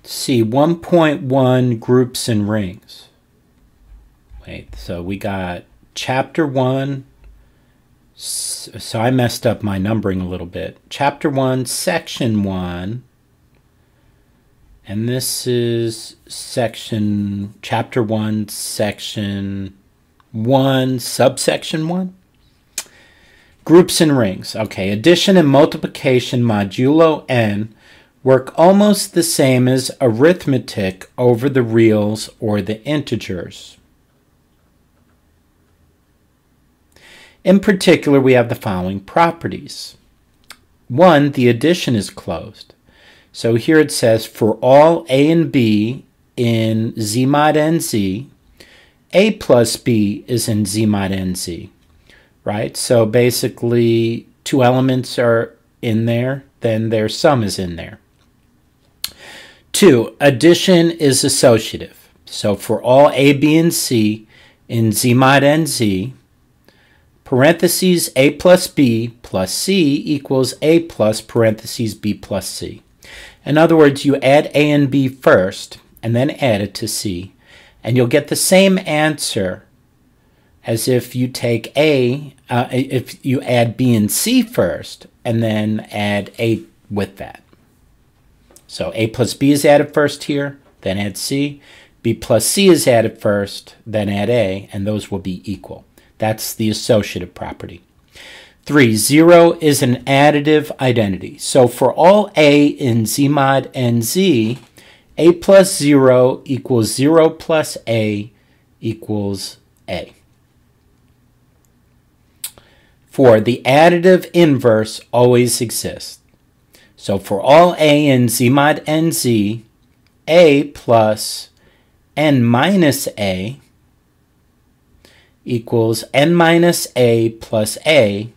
See, 1.1 groups and rings. Wait, so we got chapter 1. So I messed up my numbering a little bit. Chapter 1, section 1. And this is chapter 1, section 1, subsection 1. Groups and rings. Okay, addition and multiplication modulo n work almost the same as arithmetic over the reals or the integers. In particular, we have the following properties. 1, the addition is closed. So here it says, for all a and b in z mod nz, a plus b is in z mod nz, right? So basically, two elements are in there, then their sum is in there. 2, addition is associative. So for all a, b, and c in z mod nz, parentheses a plus b plus c equals a plus parentheses b plus c. In other words, you add a and b first, and then add it to c, and you'll get the same answer as if you take if you add b and c first, and then add a with that. So a plus b is added first here, then add c. b plus c is added first, then add a, and those will be equal. That's the associative property. 3, 0 is an additive identity. So for all a in z mod nz, a plus 0 equals 0 plus a equals a. 4, the additive inverse always exists. So for all a in z mod nz, a plus n minus a equals n minus a plus a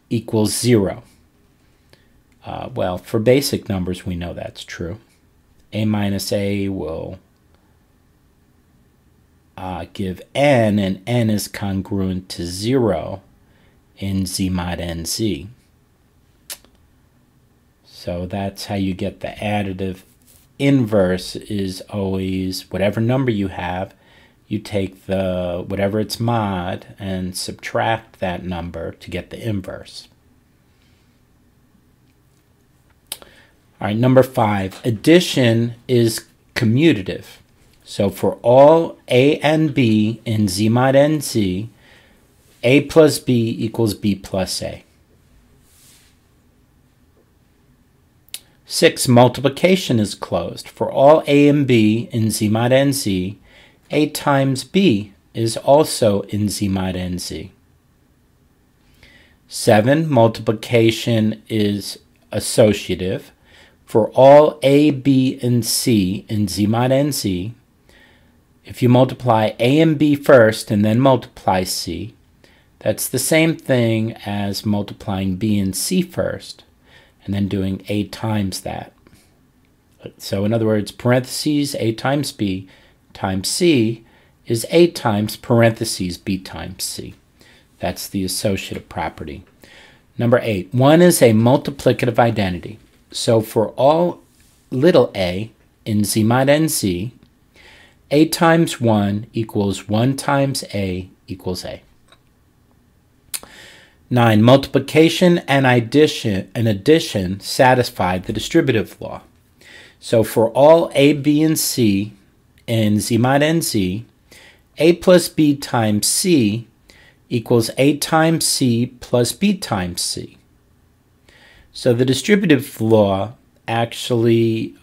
equals 0. Well, for basic numbers, we know that's true. A minus a will give n, and n is congruent to 0 in z mod nz. So that's how you get the additive inverse is always whatever number you have, you take the whatever its mod and subtract that number to get the inverse. All right, number 5, addition is commutative. So for all a and b in z mod nz, a plus b equals b plus a. 6, multiplication is closed. For all a and b in z mod nz, a times b is also in z mod nz. 7, multiplication is associative. For all a, b, and c in z mod nz, if you multiply a and b first and then multiply c, that's the same thing as multiplying b and c first and then doing a times that. So in other words, parentheses a times b times c is a times parentheses b times c. That's the associative property. Number 8, 1 is a multiplicative identity. So for all little a in z mod nz, a times 1 equals 1 times a equals a. 9, multiplication and addition satisfy the distributive law. So for all a, b, and c in z mod nz, a plus b times c equals a times c plus b times c. So the distributive law actually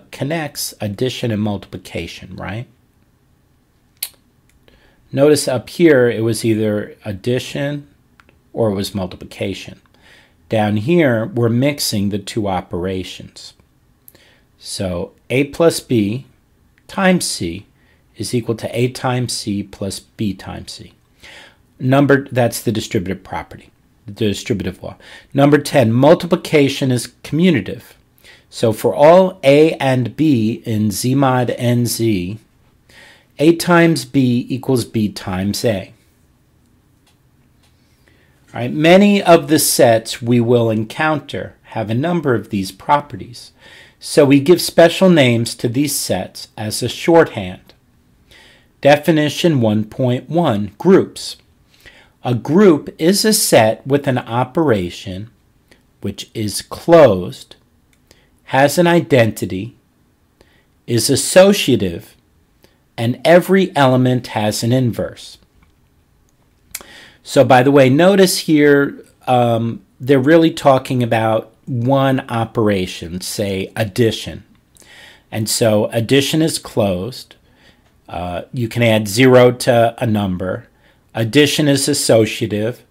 connects addition and multiplication, right? Notice up here it was either addition or it was multiplication. Down here we're mixing the two operations. So a plus b times c is equal to a times c plus b times c. That's the distributive property, the distributive law. Number 10, multiplication is commutative. So for all a and b in z mod nz, a times b equals b times a. All right, many of the sets we will encounter have a number of these properties. So we give special names to these sets as a shorthand. Definition 1.1, groups. A group is a set with an operation which is closed, has an identity, is associative, and every element has an inverse. So by the way, notice here they're really talking about one operation, say addition. And so addition is closed. You can add 0 to a number. Addition is associative,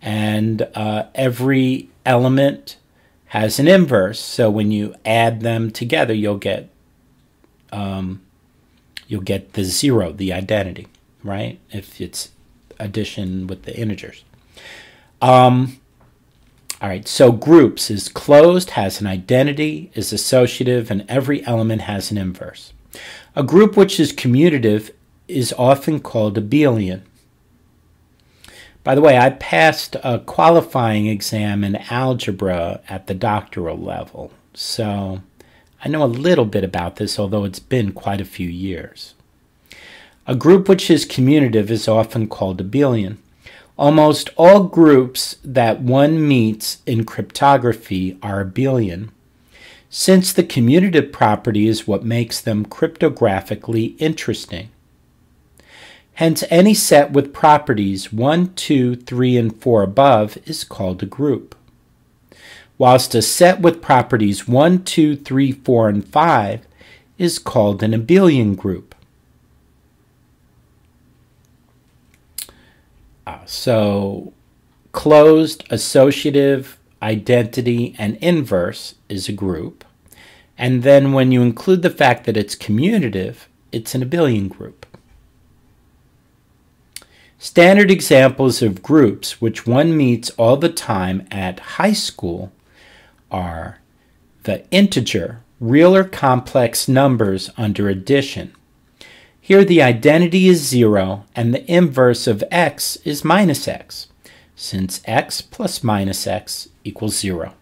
and every element has an inverse. So when you add them together, you'll get the 0, the identity, right? If it's addition with the integers. All right, so groups is closed, has an identity, is associative, and every element has an inverse. A group which is commutative is often called abelian. By the way, I passed a qualifying exam in algebra at the doctoral level, so I know a little bit about this, although it's been quite a few years. A group which is commutative is often called abelian. Almost all groups that one meets in cryptography are abelian, since the commutative property is what makes them cryptographically interesting. Hence, any set with properties 1, 2, 3, and 4 above is called a group, whilst a set with properties 1, 2, 3, 4, and 5 is called an abelian group. So, closed, associative, identity, and inverse is a group. And then when you include the fact that it's commutative, it's an abelian group. Standard examples of groups which one meets all the time at high school are the integer, real or complex numbers under addition. Here the identity is 0 and the inverse of x is minus x, since x plus minus x equals 0.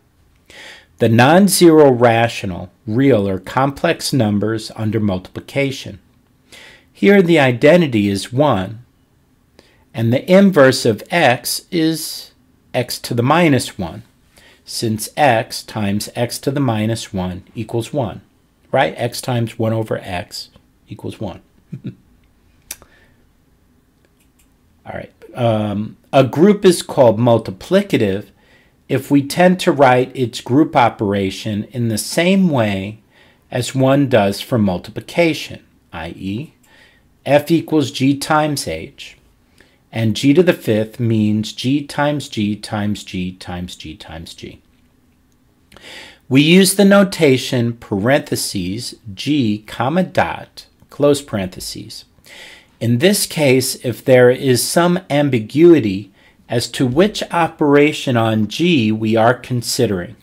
The non-zero rational, real or complex numbers under multiplication. Here the identity is 1 and the inverse of x is x to the minus 1, since x times x to the minus 1 equals 1, right? X times 1 over x equals 1. All right. A group is called multiplicative if we tend to write its group operation in the same way as one does for multiplication, i.e., f equals g times h, and g to the fifth means g times g times g times g times g. We use the notation parentheses g comma dot close parentheses. In this case, if there is some ambiguity as to which operation on g we are considering.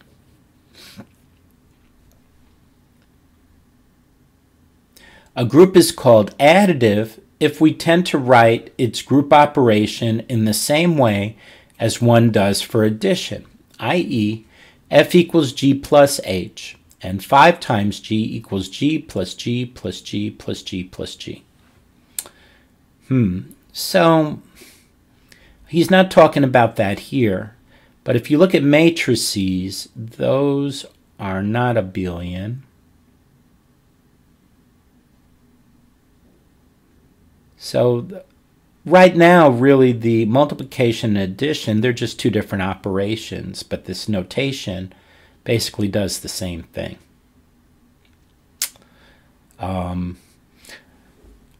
A group is called additive if we tend to write its group operation in the same way as one does for addition, i.e., f equals g plus h, and 5 times g equals g plus g plus g plus g plus g. So, he's not talking about that here, but if you look at matrices, those are not abelian. So right now, really, the multiplication and addition, they're just two different operations, but this notation basically does the same thing. All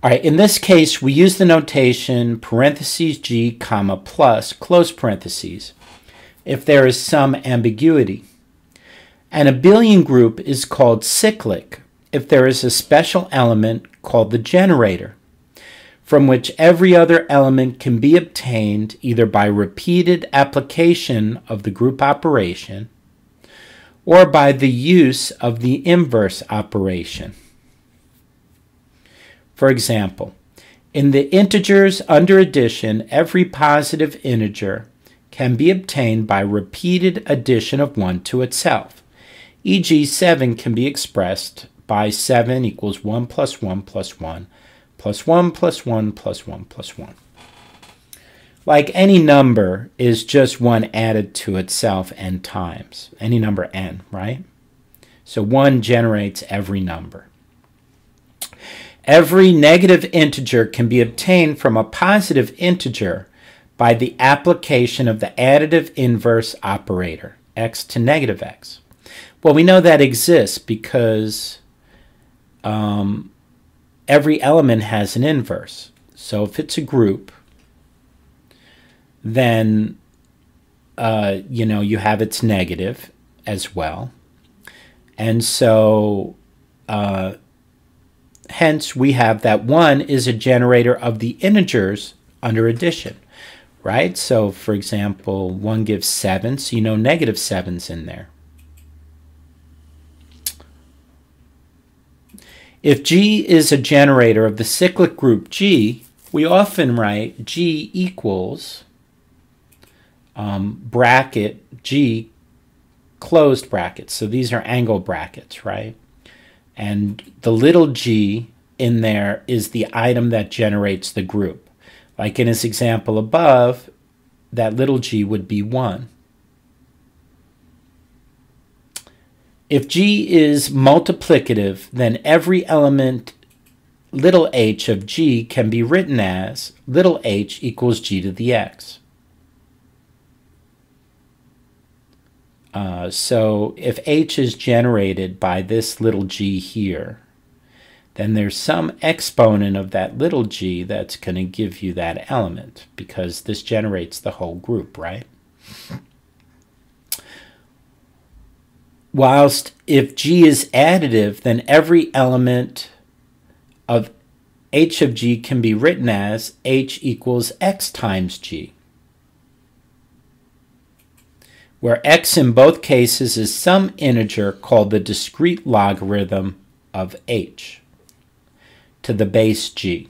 right, in this case, we use the notation parentheses g comma plus close parentheses if there is some ambiguity. An abelian group is called cyclic if there is a special element called the generator, from which every other element can be obtained either by repeated application of the group operation or by the use of the inverse operation. For example, in the integers under addition, every positive integer can be obtained by repeated addition of 1 to itself, e.g. 7 can be expressed by 7 equals 1 plus 1 plus 1 plus 1 plus 1 plus 1 plus 1. Like any number is just 1 added to itself n times. Any number n, right? So 1 generates every number. Every negative integer can be obtained from a positive integer by the application of the additive inverse operator, x to negative x. Well, we know that exists because every element has an inverse. So if it's a group, then you have its negative as well. And so hence we have that 1 is a generator of the integers under addition, right? So for example, 1 gives 7, so you know negative 7's in there. If G is a generator of the cyclic group G, we often write G equals bracket G closed brackets. So these are angle brackets, right? And the little g in there is the item that generates the group. Like in this example above, that little g would be 1. If G is multiplicative, then every element little h of G can be written as little h equals G to the x. So if h is generated by this little g here, then there's some exponent of that little g that's going to give you that element, because this generates the whole group, right? Whilst if G is additive, then every element of h of G can be written as h equals x times G, where x in both cases is some integer called the discrete logarithm of h to the base G.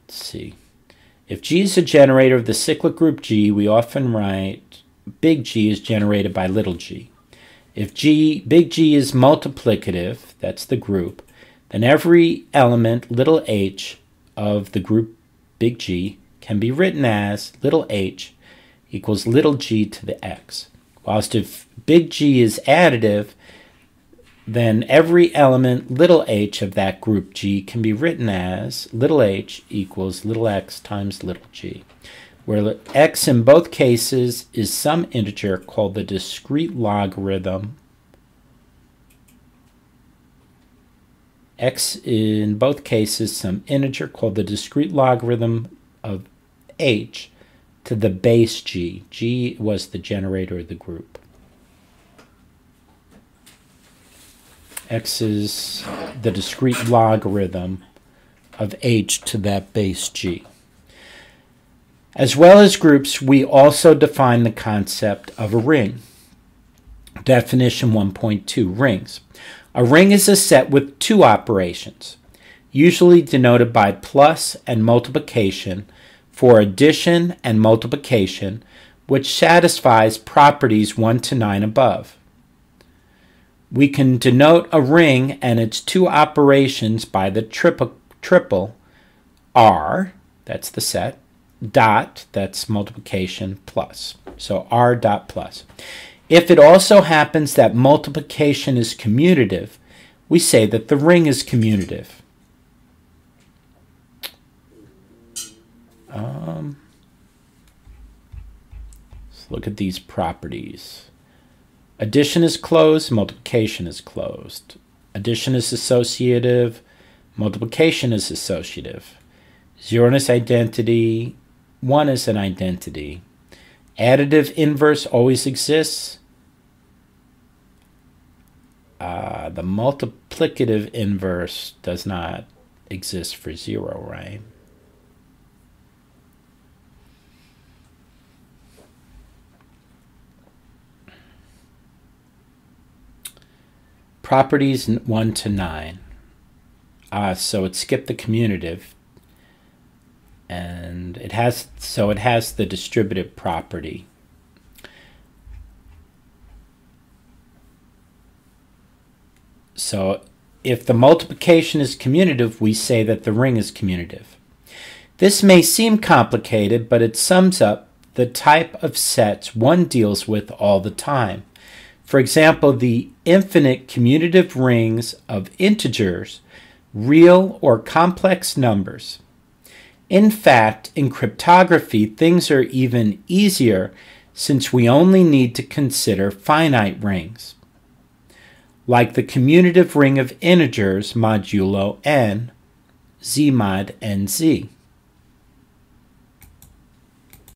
Let's see. If G is a generator of the cyclic group G, we often write big G is generated by little g. If big G is multiplicative, that's the group, then every element little h of the group big G can be written as little h equals little g to the x. Whilst if big G is additive, then every element little h of that group G can be written as little h equals little x times little g, where x in both cases is some integer called the discrete logarithm. X in both cases some integer called the discrete logarithm of h to the base G. G was the generator of the group. X is the discrete logarithm of h to that base G. As well as groups, we also define the concept of a ring. Definition 1.2, rings. A ring is a set with two operations, usually denoted by plus and multiplication, for addition and multiplication, which satisfies properties 1 to 9 above. We can denote a ring and its two operations by the triple R, that's the set, dot, that's multiplication, plus. So R dot plus. If it also happens that multiplication is commutative, we say that the ring is commutative. Let's look at these properties. Addition is closed, multiplication is closed. Addition is associative, multiplication is associative. 0 is identity, 1 is an identity. Additive inverse always exists. The multiplicative inverse does not exist for 0, right? Properties 1 to 9. So it skipped the commutative, and it has the distributive property. So if the multiplication is commutative, we say that the ring is commutative. This may seem complicated, but it sums up the type of sets one deals with all the time. For example, the infinite commutative rings of integers, real or complex numbers. In fact, in cryptography, things are even easier since we only need to consider finite rings, like the commutative ring of integers modulo n, z mod nz.